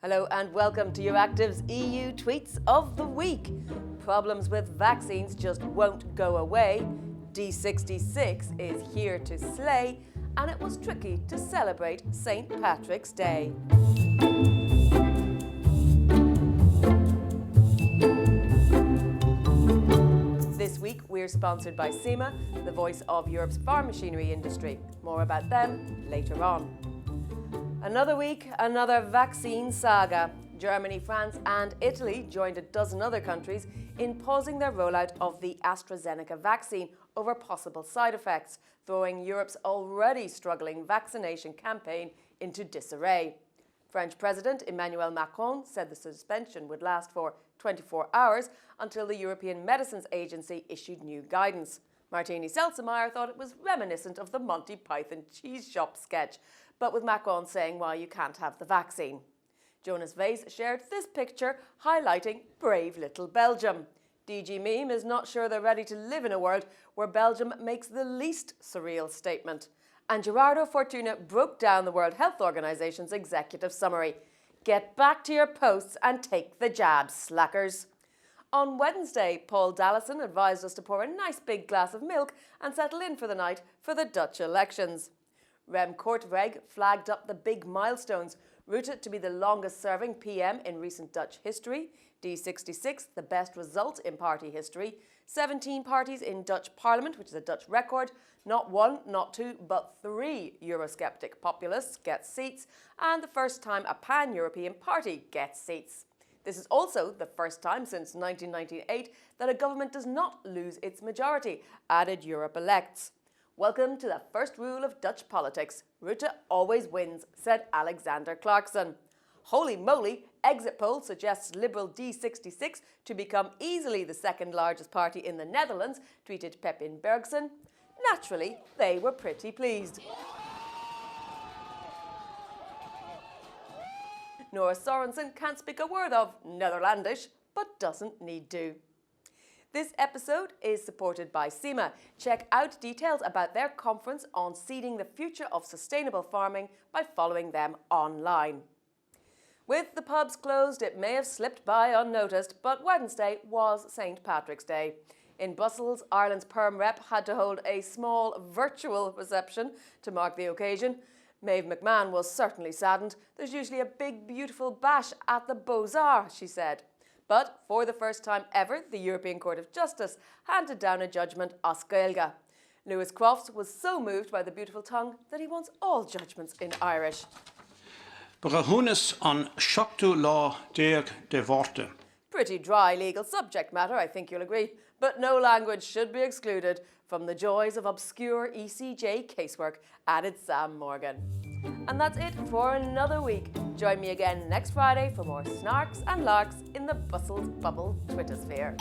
Hello and welcome to Euractiv's EU Tweets of the Week. Problems with vaccines just won't go away. D66 is here to slay, and it was tricky to celebrate St. Patrick's Day. This week we're sponsored by CEMA, the voice of Europe's farm machinery industry. More about them later on. Another week, another vaccine saga. Germany, France and Italy joined a dozen other countries in pausing their rollout of the AstraZeneca vaccine over possible side effects, throwing Europe's already struggling vaccination campaign into disarray. French President Emmanuel Macron said the suspension would last for 24 hours until the European Medicines Agency issued new guidance. Martini Seltzemeyer thought it was reminiscent of the Monty Python cheese shop sketch, but with Macron saying why you can't have the vaccine. Jonas Weiss shared this picture highlighting brave little Belgium. DG Meme is not sure they're ready to live in a world where Belgium makes the least surreal statement. And Gerardo Fortuna broke down the World Health Organization's executive summary. Get back to your posts and take the jab, slackers. On Wednesday, Paul Dallison advised us to pour a nice big glass of milk and settle in for the night for the Dutch elections. Rem Korteweg flagged up the big milestones, Rutte to be the longest-serving PM in recent Dutch history, D66 the best result in party history, 17 parties in Dutch Parliament, which is a Dutch record, not one, not two, but three Eurosceptic populists get seats, and the first time a pan-European party gets seats. This is also the first time since 1998 that a government does not lose its majority, added Europe elects. Welcome to the first rule of Dutch politics. Rutte always wins, said Alexander Clarkson. Holy moly, exit poll suggests Liberal D66 to become easily the second largest party in the Netherlands, tweeted Pepin Bergson. Naturally, they were pretty pleased. Nora Sorensen can't speak a word of Netherlandish, but doesn't need to. This episode is supported by CEMA. Check out details about their conference on seeding the future of sustainable farming by following them online. With the pubs closed, it may have slipped by unnoticed, but Wednesday was St. Patrick's Day. In Brussels, Ireland's Perm Rep had to hold a small virtual reception to mark the occasion. Maeve McMahon was certainly saddened. There's usually a big, beautiful bash at the Beaux-Arts, she said. But for the first time ever, the European Court of Justice handed down a judgment as Gaeilge. Lewis Crofts was so moved by the beautiful tongue that he wants all judgments in Irish. Brahunis on Shoctu law de Worte. Pretty dry legal subject matter, I think you'll agree, but no language should be excluded from the joys of obscure ECJ casework, added Sam Morgan. And that's it for another week. Join me again next Friday for more snarks and larks in the Brussels bubble Twittersphere.